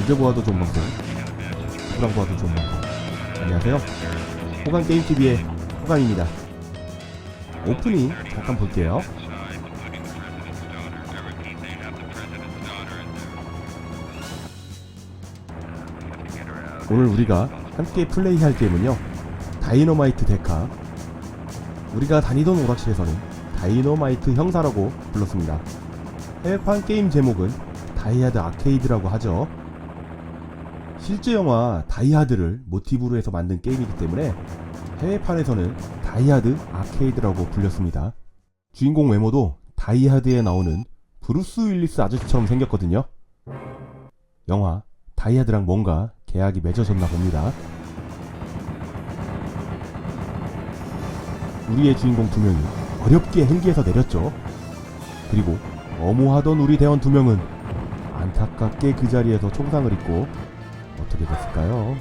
언제 보아도 좋은 방송, 누구랑 보아도 좋은 방송. 안녕하세요, 호간게임TV의 호간입니다. 오프닝 잠깐 볼게요. 오늘 우리가 함께 플레이할 게임은요, 다이너마이트 데카. 우리가 다니던 오락실에서는 다이너마이트 형사라고 불렀습니다. 해외판 게임 제목은 다이하드 아케이드라고 하죠. 실제 영화 다이하드를 모티브로 해서 만든 게임이기 때문에 해외판에서는 다이하드 아케이드라고 불렸습니다. 주인공 외모도 다이하드에 나오는 브루스 윌리스 아저씨처럼 생겼거든요. 영화 다이하드랑 뭔가 계약이 맺어졌나 봅니다. 우리의 주인공 두 명이 어렵게 헬기에서 내렸죠. 그리고 어모하던 우리 대원 두 명은 안타깝게 그 자리에서 총상을 입고 어떻게 됐을까요?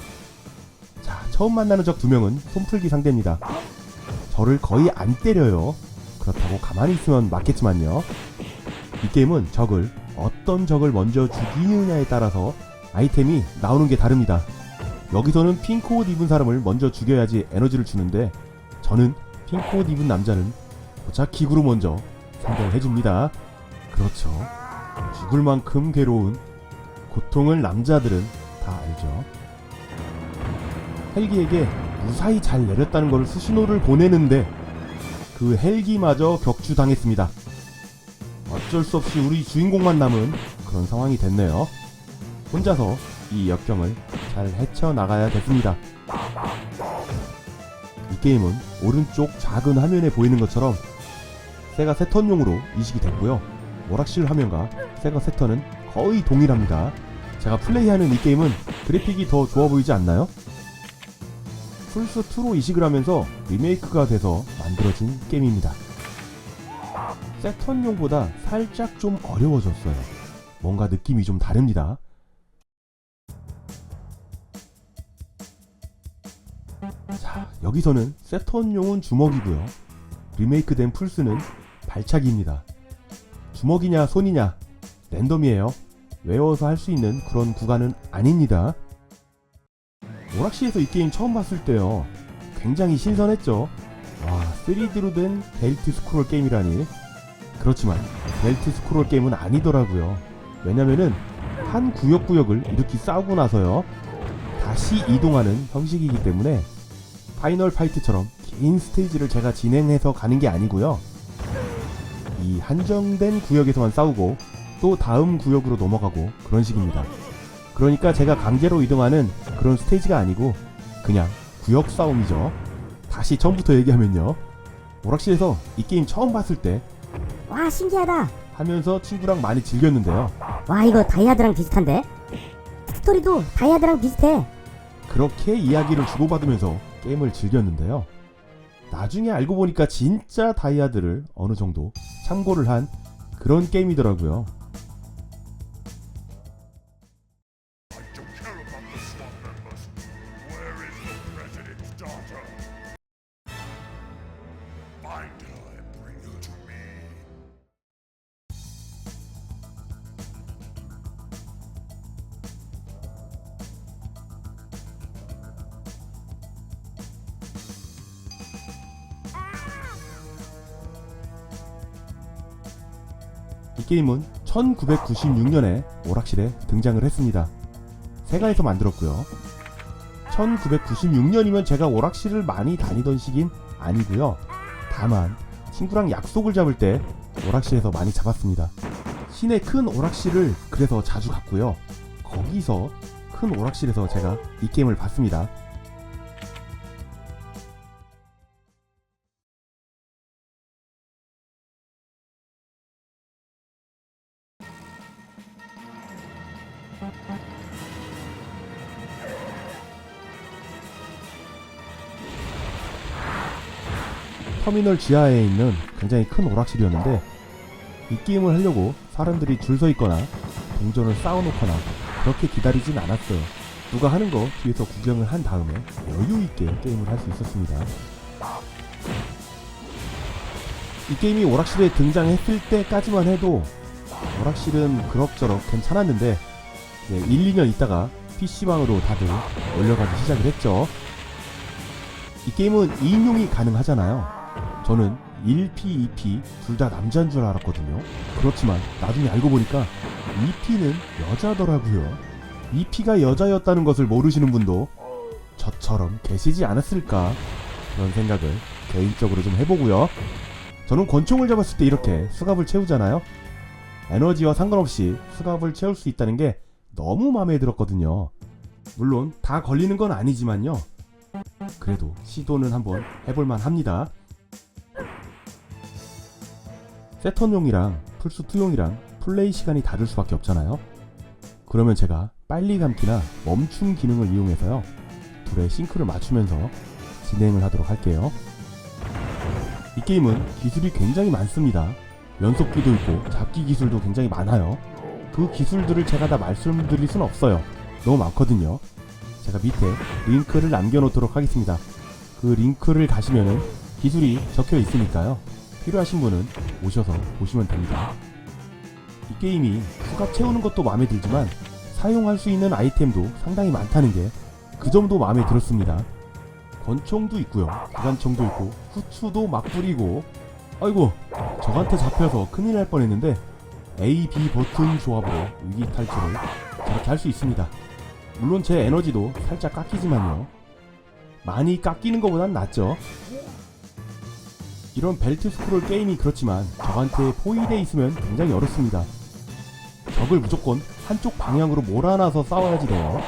자, 처음 만나는 적 두 명은 손풀기 상대입니다. 저를 거의 안 때려요. 그렇다고 가만히 있으면 맞겠지만요. 이 게임은 적을 어떤 적을 먼저 죽이느냐에 따라서 아이템이 나오는 게 다릅니다. 여기서는 핑크 옷 입은 사람을 먼저 죽여야지 에너지를 주는데, 저는 핑크 옷 입은 남자는 고작 기구로 먼저 상대를 해줍니다. 그렇죠. 죽을 만큼 괴로운 고통을 남자들은 다 알죠. 헬기에게 무사히 잘 내렸다는 걸 수신호를 보내는데 그 헬기마저 격추당했습니다. 어쩔 수 없이 우리 주인공만 남은 그런 상황이 됐네요. 혼자서 이 역경을 잘 헤쳐나가야 됐습니다. 이 게임은 오른쪽 작은 화면에 보이는 것처럼 세가 세턴용으로 이식이 됐고요. 오락실 화면과 세가 세턴은 거의 동일합니다. 제가 플레이하는 이 게임은 그래픽이 더 좋아 보이지 않나요? 플스2로 이식을 하면서 리메이크가 돼서 만들어진 게임입니다. 세턴용보다 살짝 좀 어려워졌어요. 뭔가 느낌이 좀 다릅니다. 자, 여기서는 세턴용은 주먹이고요, 리메이크된 플스는 발차기입니다. 주먹이냐 손이냐 랜덤이에요. 외워서 할 수 있는 그런 구간은 아닙니다. 오락실에서 이 게임 처음 봤을 때요, 굉장히 신선했죠. 와, 3D로 된 벨트 스크롤 게임이라니. 그렇지만 벨트 스크롤 게임은 아니더라고요. 왜냐면은 한 구역을 이렇게 싸우고 나서요 다시 이동하는 형식이기 때문에 파이널 파이트처럼 긴 스테이지를 제가 진행해서 가는 게 아니고요, 이 한정된 구역에서만 싸우고 또 다음 구역으로 넘어가고 그런 식입니다. 그러니까 제가 강제로 이동하는 그런 스테이지가 아니고 그냥 구역 싸움이죠. 다시 처음부터 얘기하면요, 오락실에서 이 게임 처음 봤을 때 와, 신기하다. 하면서 친구랑 많이 즐겼는데요. 와, 이거 다이아드랑 비슷한데? 스토리도 다이아드랑 비슷해. 그렇게 이야기를 주고받으면서 게임을 즐겼는데요. 나중에 알고 보니까 진짜 다이아드를 어느 정도 참고를 한 그런 게임이더라고요. 이 게임은 1996년에 오락실에 등장을 했습니다. 세가에서 만들었고요. 1996년이면 제가 오락실을 많이 다니던 시긴 아니고요. 다만 친구랑 약속을 잡을 때 오락실에서 많이 잡았습니다. 시내 큰 오락실을 그래서 자주 갔고요. 거기서 큰 오락실에서 제가 이 게임을 봤습니다. 터미널 지하에 있는 굉장히 큰 오락실이었는데, 이 게임을 하려고 사람들이 줄 서 있거나 동전을 쌓아놓거나 그렇게 기다리진 않았어요. 누가 하는 거 뒤에서 구경을 한 다음에 여유 있게 게임을 할 수 있었습니다. 이 게임이 오락실에 등장했을 때까지만 해도 오락실은 그럭저럭 괜찮았는데, 이제 1, 2년 있다가 PC방으로 다들 올려가기 시작을 했죠. 이 게임은 2인용이 가능하잖아요. 저는 1P, 2P 둘 다 남자인 줄 알았거든요. 그렇지만 나중에 알고 보니까 2P는 여자더라고요. 2P가 여자였다는 것을 모르시는 분도 저처럼 계시지 않았을까, 그런 생각을 개인적으로 좀 해보고요. 저는 권총을 잡았을 때 이렇게 수갑을 채우잖아요. 에너지와 상관없이 수갑을 채울 수 있다는 게 너무 마음에 들었거든요. 물론 다 걸리는 건 아니지만요, 그래도 시도는 한번 해볼만 합니다. 세턴용이랑 플스2용이랑 플레이 시간이 다를 수밖에 없잖아요. 그러면 제가 빨리 감기나 멈춤 기능을 이용해서요, 둘의 싱크를 맞추면서 진행을 하도록 할게요. 이 게임은 기술이 굉장히 많습니다. 연속기도 있고 잡기 기술도 굉장히 많아요. 그 기술들을 제가 다 말씀드릴 수는 없어요. 너무 많거든요. 제가 밑에 링크를 남겨놓도록 하겠습니다. 그 링크를 가시면은 기술이 적혀 있으니까요, 필요하신 분은 오셔서 보시면 됩니다. 이 게임이 수갑 채우는 것도 마음에 들지만 사용할 수 있는 아이템도 상당히 많다는 게 그 점도 마음에 들었습니다. 권총도 있고요, 기관총도 있고, 후추도 막 뿌리고, 아이고 저한테 잡혀서 큰일 날 뻔했는데 A, B 버튼 조합으로 위기 탈출을 저렇게 할 수 있습니다. 물론 제 에너지도 살짝 깎이지만요, 많이 깎이는 것보단 낫죠. 이런 벨트 스크롤 게임이 그렇지만 저한테 포위되어 있으면 굉장히 어렵습니다. 적을 무조건 한쪽 방향으로 몰아놔서 싸워야지 돼요.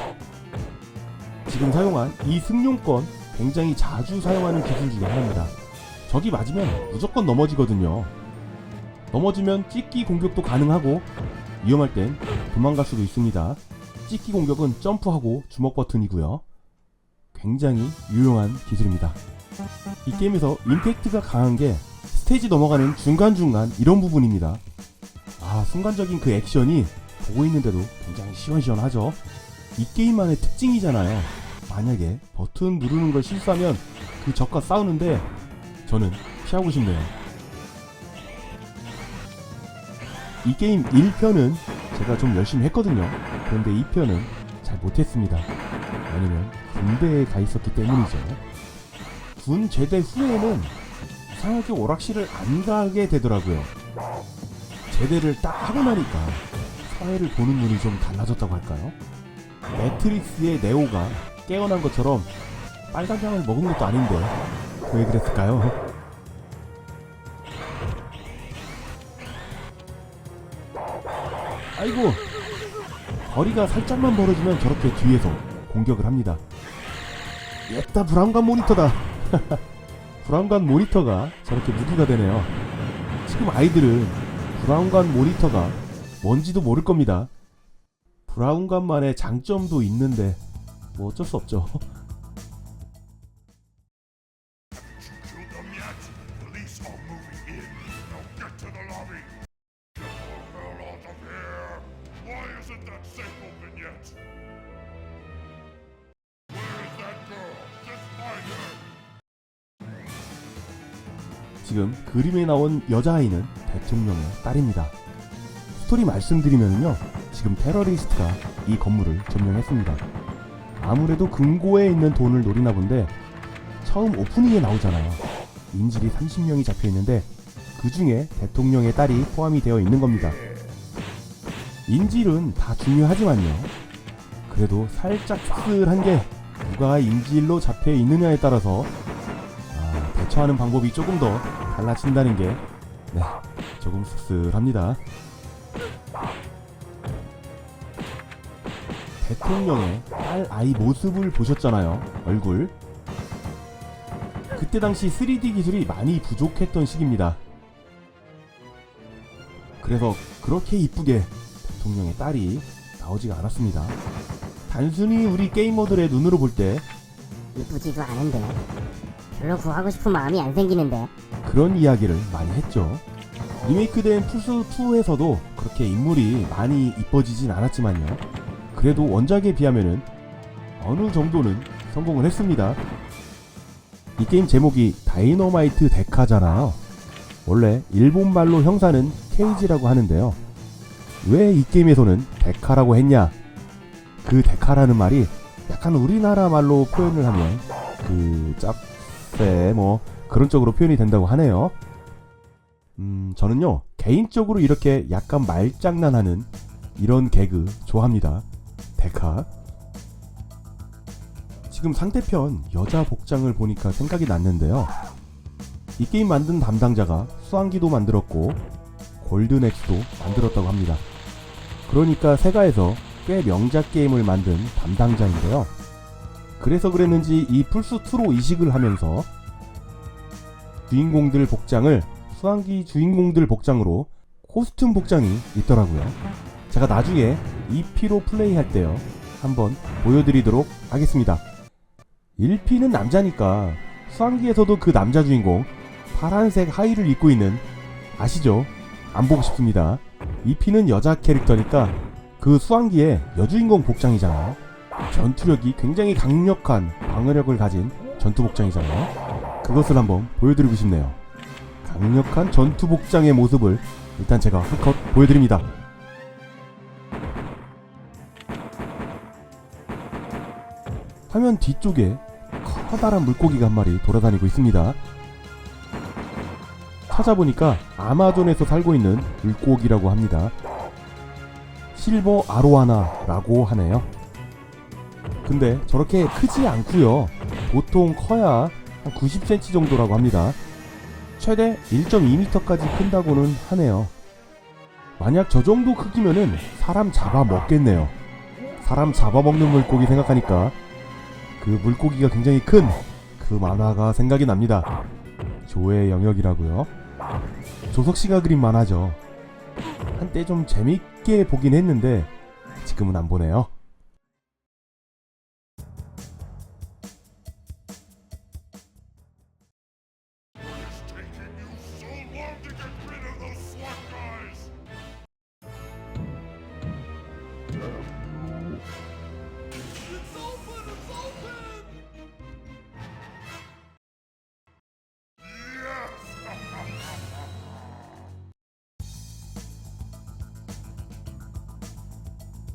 지금 사용한 이 승용권 굉장히 자주 사용하는 기술 중에 하나입니다. 적이 맞으면 무조건 넘어지거든요. 넘어지면 찍기 공격도 가능하고 위험할 땐 도망갈 수도 있습니다. 찍기 공격은 점프하고 주먹 버튼이고요. 굉장히 유용한 기술입니다. 이 게임에서 임팩트가 강한 게 스테이지 넘어가는 중간중간 이런 부분입니다. 순간적인 그 액션이 보고 있는데도 굉장히 시원시원하죠. 이 게임만의 특징이잖아요. 만약에 버튼 누르는 걸 실수하면 그 적과 싸우는데 저는 피하고 싶네요. 이 게임 1편은 제가 좀 열심히 했거든요. 그런데 2편은 잘 못했습니다. 왜냐면 군대에 가 있었기 때문이죠. 군 제대 후에는 이상하게 오락실을 안 가게 되더라고요. 제대를 딱 하고 나니까 사회를 보는 눈이 좀 달라졌다고 할까요? 매트릭스의 네오가 깨어난 것처럼 빨간장을 먹은 것도 아닌데 왜 그랬을까요? 아이고, 거리가 살짝만 벌어지면 저렇게 뒤에서 공격을 합니다. 옛다 브라운관 모니터다. 브라운관 모니터가 저렇게 무기가 되네요. 지금 아이들은 브라운관 모니터가 뭔지도 모를 겁니다. 브라운관만의 장점도 있는데 뭐 어쩔 수 없죠. 지금 그림에 나온 여자아이는 대통령의 딸입니다. 스토리 말씀드리면요, 지금 테러리스트가 이 건물을 점령했습니다. 아무래도 금고에 있는 돈을 노리나 본데 처음 오프닝에 나오잖아요. 인질이 30명이 잡혀있는데 그 중에 대통령의 딸이 포함이 되어 있는 겁니다. 인질은 다 중요하지만요, 그래도 살짝 씁쓸한 게 누가 인질로 잡혀 있느냐에 따라서 대처하는 방법이 조금 더 달라진다는 게 조금 씁쓸합니다. 대통령의 딸 아이 모습을 보셨잖아요. 얼굴. 그때 당시 3D 기술이 많이 부족했던 시기입니다. 그래서 그렇게 이쁘게 대통령의 딸이 나오지가 않았습니다. 단순히 우리 게이머들의 눈으로 볼 때 이쁘지도 않은데 별로 구하고 싶은 마음이 안 생기는데, 그런 이야기를 많이 했죠. 리메이크된 플스2에서도 그렇게 인물이 많이 이뻐지진 않았지만요, 그래도 원작에 비하면은 어느 정도는 성공을 했습니다. 이 게임 제목이 다이너마이트 데카잖아요. 원래 일본말로 형사는 케이지라고 하는데요, 왜 이 게임에서는 데카라고 했냐? 그 데카라는 말이 약간 우리나라 말로 표현을 하면 그 짭새 뭐 그런 쪽으로 표현이 된다고 하네요. 저는요 개인적으로 이렇게 약간 말장난하는 이런 개그 좋아합니다. 데카. 지금 상대편 여자 복장을 보니까 생각이 났는데요. 이 게임 만든 담당자가 수환기도 만들었고 골든엑스도 만들었다고 합니다. 그러니까 세가에서 꽤 명작 게임을 만든 담당자인데요. 그래서 그랬는지 이 플스2로 이식을 하면서 주인공들 복장을 수환기 주인공들 복장으로 코스튬 복장이 있더라고요. 제가 나중에 2P로 플레이할 때요 한번 보여드리도록 하겠습니다. 1P는 남자니까 수환기에서도 그 남자 주인공 파란색 하의를 입고 있는 아시죠? 안 보고 싶습니다. 2P는 여자 캐릭터니까 그 수환기의 여주인공 복장이잖아요. 전투력이 굉장히 강력한 방어력을 가진 전투 복장이잖아요. 그것을 한번 보여드리고 싶네요. 강력한 전투 복장의 모습을 일단 제가 한컷 보여드립니다. 화면 뒤쪽에 커다란 물고기가 한 마리 돌아다니고 있습니다. 찾아보니까 아마존에서 살고 있는 물고기라고 합니다. 실버 아로하나라고 하네요. 근데 저렇게 크지 않고요. 보통 커야 한 90cm 정도라고 합니다. 최대 1.2m까지 큰다고는 하네요. 만약 저 정도 크기면은 사람 잡아먹겠네요. 사람 잡아먹는 물고기 생각하니까 그 물고기가 굉장히 큰 그 만화가 생각이 납니다. 조의 영역이라고요. 조석씨가 그린 만화죠. 한때 좀 재밌게 보긴 했는데 지금은 안 보네요.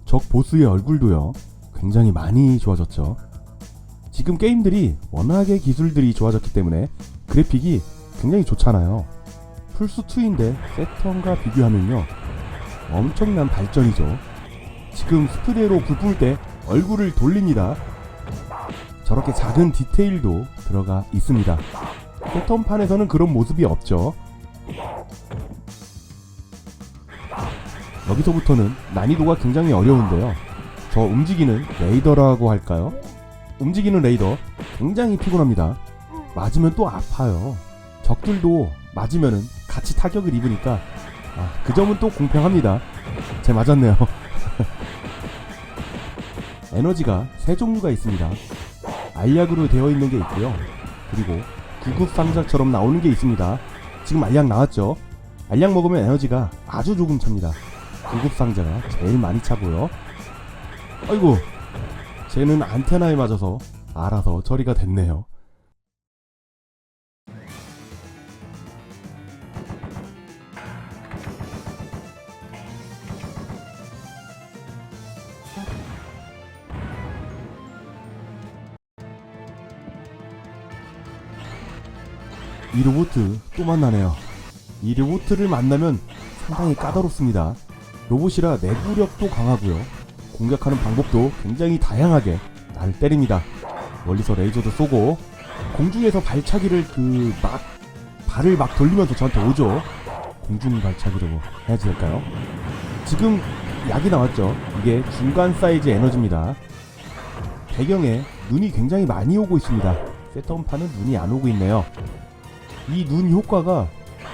적 보스의 얼굴도요 굉장히 많이 좋아졌죠. 지금 게임들이 워낙에 기술들이 좋아졌기 때문에 그래픽이 굉장히 좋잖아요. 플스2인데 세턴과 비교하면요 엄청난 발전이죠. 지금 스프레이로 불 뿜을 때 얼굴을 돌립니다. 저렇게 작은 디테일도 들어가 있습니다. 세턴판에서는 그런 모습이 없죠. 여기서부터는 난이도가 굉장히 어려운데요. 저 움직이는 레이더라고 할까요? 움직이는 레이더 굉장히 피곤합니다. 맞으면 또 아파요. 적들도 맞으면은 같이 타격을 입으니까 그 점은 또 공평합니다. 제 맞았네요. 에너지가 세 종류가 있습니다. 알약으로 되어 있는 게 있고요. 그리고 구급 상자처럼 나오는 게 있습니다. 지금 알약 나왔죠? 알약 먹으면 에너지가 아주 조금 찹니다. 구급 상자가 제일 많이 차고요. 아이고, 쟤는 안테나에 맞아서 알아서 처리가 됐네요. 이 로봇 또 만나네요. 이 로봇을 만나면 상당히 까다롭습니다. 로봇이라 내구력도 강하고요. 공격하는 방법도 굉장히 다양하게 나를 때립니다. 멀리서 레이저도 쏘고 공중에서 발차기를 발을 막 돌리면서 저한테 오죠. 공중 발차기라고 해야지 될까요? 지금 약이 나왔죠. 이게 중간 사이즈 에너지입니다. 배경에 눈이 굉장히 많이 오고 있습니다. 세턴판은 눈이 안 오고 있네요. 이 눈 효과가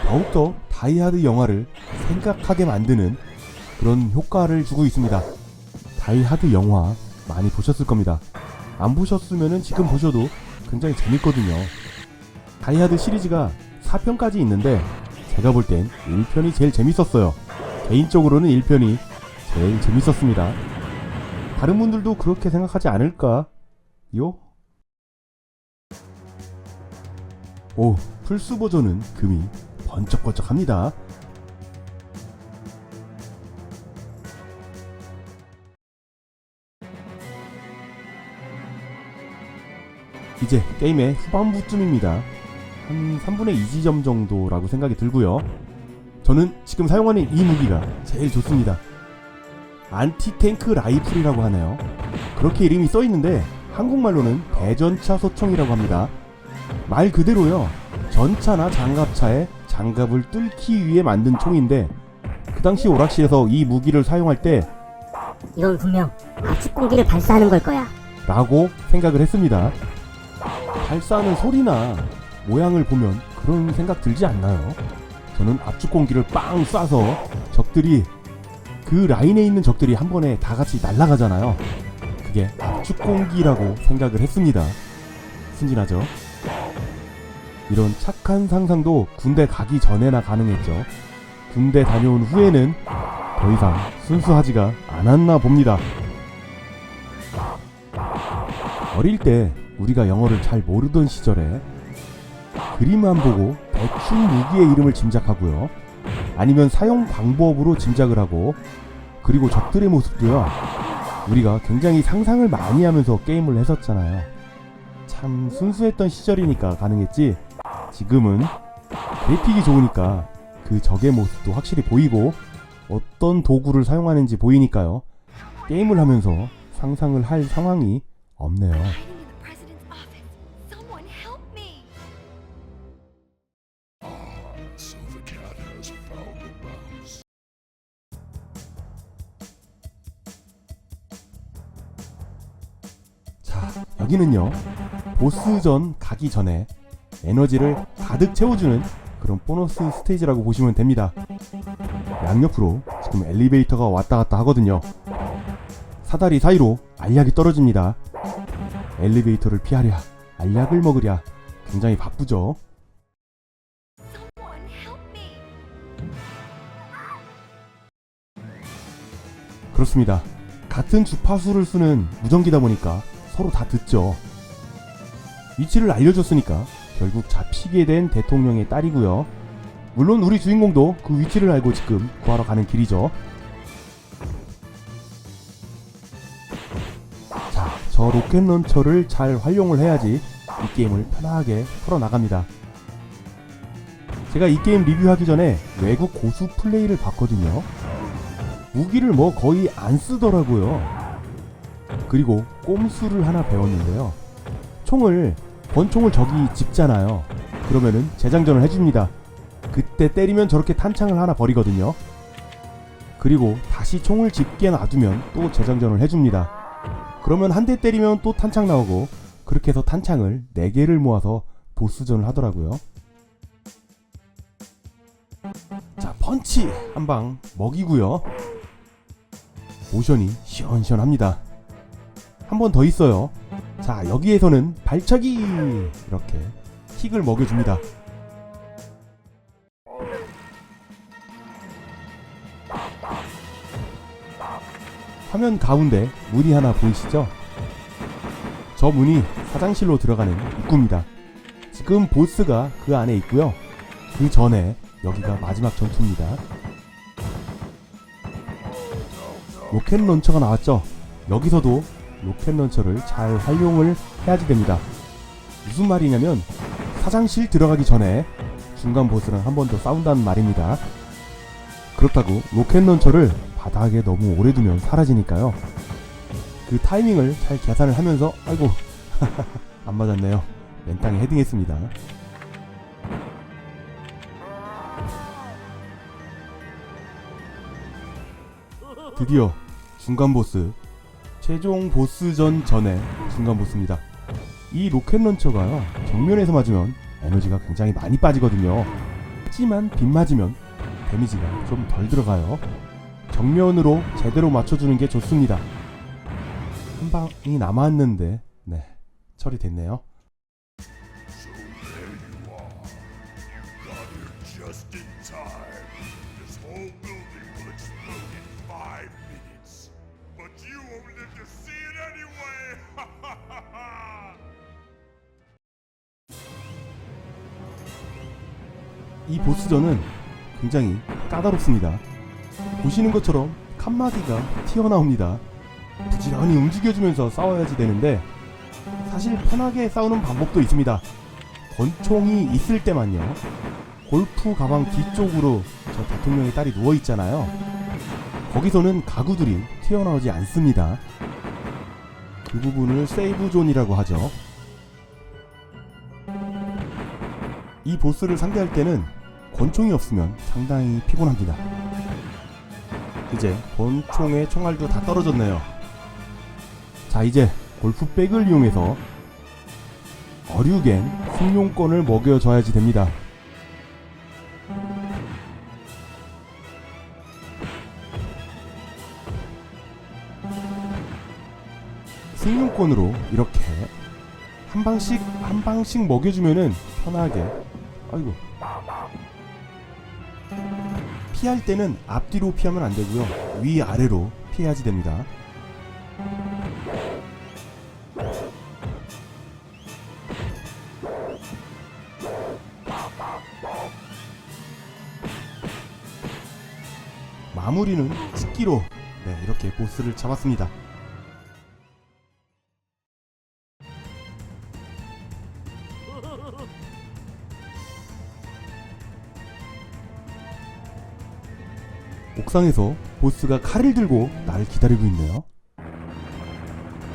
더욱더 다이하드 영화를 생각하게 만드는 그런 효과를 주고 있습니다. 다이하드 영화 많이 보셨을 겁니다. 안 보셨으면은 지금 보셔도 굉장히 재밌거든요. 다이하드 시리즈가 4편까지 있는데 제가 볼 땐 1편이 제일 재밌었어요. 개인적으로는 1편이 제일 재밌었습니다. 다른 분들도 그렇게 생각하지 않을까요? 오, 플스 버전은 금이 번쩍번쩍합니다. 이제 게임의 후반부쯤입니다. 한 3분의 2지점 정도라고 생각이 들고요. 저는 지금 사용하는 이 무기가 제일 좋습니다. 안티탱크 라이플이라고 하네요. 그렇게 이름이 써있는데 한국말로는 대전차 소총이라고 합니다. 말 그대로요, 전차나 장갑차에 장갑을 뚫기 위해 만든 총인데, 그 당시 오락실에서 이 무기를 사용할 때 이건 분명 압축 공기를 발사하는 걸 거야. 라고 생각을 했습니다. 발사하는 소리나 모양을 보면 그런 생각 들지 않나요? 저는 압축 공기를 빵 쏴서 적들이, 그 라인에 있는 적들이 한 번에 다 같이 날아가잖아요. 그게 압축 공기라고 생각을 했습니다. 순진하죠? 이런 착한 상상도 군대 가기 전에나 가능했죠. 군대 다녀온 후에는 더 이상 순수하지가 않았나 봅니다. 어릴 때 우리가 영어를 잘 모르던 시절에 그림만 보고 대충 무기의 이름을 짐작하고요, 아니면 사용 방법으로 짐작을 하고, 그리고 적들의 모습도요, 우리가 굉장히 상상을 많이 하면서 게임을 했었잖아요. 참 순수했던 시절이니까 가능했지, 지금은 그래픽이 좋으니까 그 적의 모습도 확실히 보이고 어떤 도구를 사용하는지 보이니까요, 게임을 하면서 상상을 할 상황이 없네요. Hiding in the president's office. Someone help me. Silver Cat has found the mouse. 자, 여기는요, 보스전 가기 전에 에너지를 가득 채워주는 그런 보너스 스테이지라고 보시면 됩니다. 양옆으로 지금 엘리베이터가 왔다 갔다 하거든요. 사다리 사이로 알약이 떨어집니다. 엘리베이터를 피하랴, 알약을 먹으랴, 굉장히 바쁘죠. Someone help me. 그렇습니다. 같은 주파수를 쓰는 무전기다 보니까 서로 다 듣죠. 위치를 알려줬으니까 결국 잡히게 된 대통령의 딸이고요. 물론 우리 주인공도 그 위치를 알고 지금 구하러 가는 길이죠. 자, 저 로켓 런처를 잘 활용을 해야지 이 게임을 편하게 풀어나갑니다. 제가 이 게임 리뷰하기 전에 외국 고수 플레이를 봤거든요. 무기를 뭐 거의 안 쓰더라고요. 그리고 꼼수를 하나 배웠는데요. 권총을 적이 집잖아요. 그러면은 재장전을 해줍니다. 그때 때리면 저렇게 탄창을 하나 버리거든요. 그리고 다시 총을 집게 놔두면 또 재장전을 해줍니다. 그러면 한 대 때리면 또 탄창 나오고, 그렇게 해서 탄창을 4개를 모아서 보스전을 하더라고요. 자, 펀치 한 방 먹이고요. 모션이 시원시원합니다. 한 번 더 있어요. 자, 여기에서는 발차기! 이렇게 킥을 먹여줍니다. 화면 가운데 문이 하나 보이시죠? 저 문이 사장실로 들어가는 입구입니다. 지금 보스가 그 안에 있고요. 그 전에 여기가 마지막 전투입니다. 로켓 런처가 나왔죠? 여기서도 로켓 런처를 잘 활용을 해야지 됩니다. 무슨 말이냐면 사장실 들어가기 전에 중간 보스랑 한 번 더 싸운다는 말입니다. 그렇다고 로켓 런처를 바닥에 너무 오래 두면 사라지니까요. 그 타이밍을 잘 계산을 하면서, 아이고 안 맞았네요. 맨땅에 헤딩했습니다. 드디어 중간 보스, 최종 보스전 전에 중간 보스입니다. 이 로켓 런처가요, 정면에서 맞으면 에너지가 굉장히 많이 빠지거든요. 하지만 빗 맞으면 데미지가 좀 덜 들어가요. 정면으로 제대로 맞춰주는 게 좋습니다. 한 방이 남았는데, 네, 처리됐네요. So there you are. You got here just in time. This whole building will explode in 5 minutes. But you won't live to see it anyway! 이 보스전은 굉장히 까다롭습니다. 보시는 것처럼 칸막이가 튀어나옵니다. 부지런히 움직여주면서 싸워야지 되는데 사실 편하게 싸우는 방법도 있습니다. 권총이 있을 때만요. 골프 가방 뒤쪽으로 저 대통령의 딸이 누워있잖아요. 거기서는 가구들이 튀어나오지 않습니다. 그 부분을 세이브 존이라고 하죠. 이 보스를 상대할 때는 권총이 없으면 상당히 피곤합니다. 이제 권총의 총알도 다 떨어졌네요. 자, 이제 골프백을 이용해서 어류겐 승용권을 먹여줘야지 됩니다. 승용권으로 이렇게 한 방씩 먹여주면은 편하게, 아이고, 피할 때는 앞뒤로 피하면 안 되고요, 위아래로 피해야지 됩니다. 마무리는 찍기로, 네, 이렇게 보스를 잡았습니다. 옥상에서 보스가 칼을 들고 날 기다리고 있네요.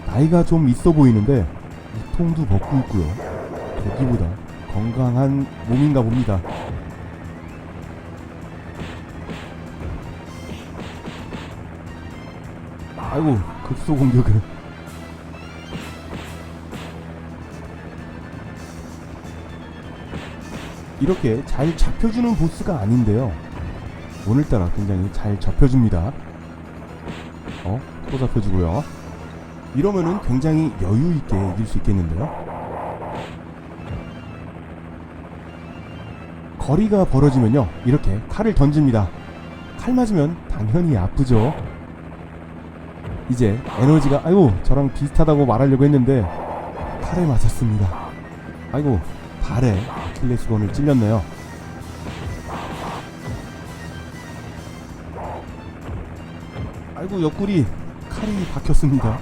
나이가 좀 있어 보이는데 우통도 벗고 있고요. 보기보다 건강한 몸인가 봅니다. 아이고, 급소 공격을. 이렇게 잘 잡혀주는 보스가 아닌데요, 오늘따라 굉장히 잘 잡혀줍니다. 또 잡혀주고요. 이러면은 굉장히 여유있게 이길 수 있겠는데요. 거리가 벌어지면요, 이렇게 칼을 던집니다. 칼 맞으면 당연히 아프죠. 이제 에너지가, 아이고, 저랑 비슷하다고 말하려고 했는데 칼에 맞았습니다. 아이고, 발에 아킬레스건을 찔렸네요. 아이고, 옆구리 칼이 박혔습니다.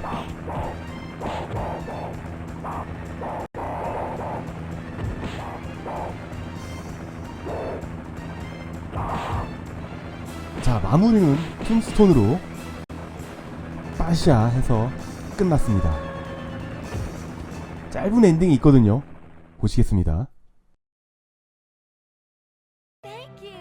자, 마무리는 툼스톤으로 빠샤 해서 끝났습니다. 짧은 엔딩이 있거든요. 보시겠습니다. Thank you.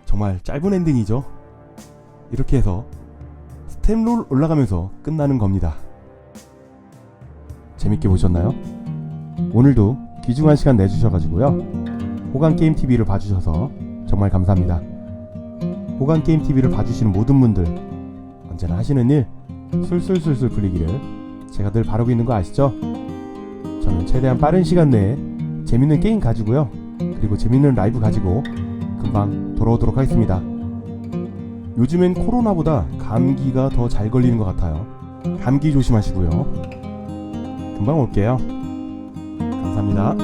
정말 짧은 엔딩이죠. 이렇게 해서 스텝롤 올라가면서 끝나는 겁니다. 재밌게 보셨나요? 오늘도 귀중한 시간 내주셔가지고요, 호강게임TV를 봐주셔서 정말 감사합니다. 호강게임TV를 봐주시는 모든 분들, 언제나 하시는 일 술술술술 풀리기를 제가 늘 바라고 있는 거 아시죠? 저는 최대한 빠른 시간 내에 재밌는 게임 가지고요, 그리고 재밌는 라이브 가지고 금방 돌아오도록 하겠습니다. 요즘엔 코로나보다 감기가 더 잘 걸리는 것 같아요. 감기 조심하시고요. 금방 올게요. 감사합니다.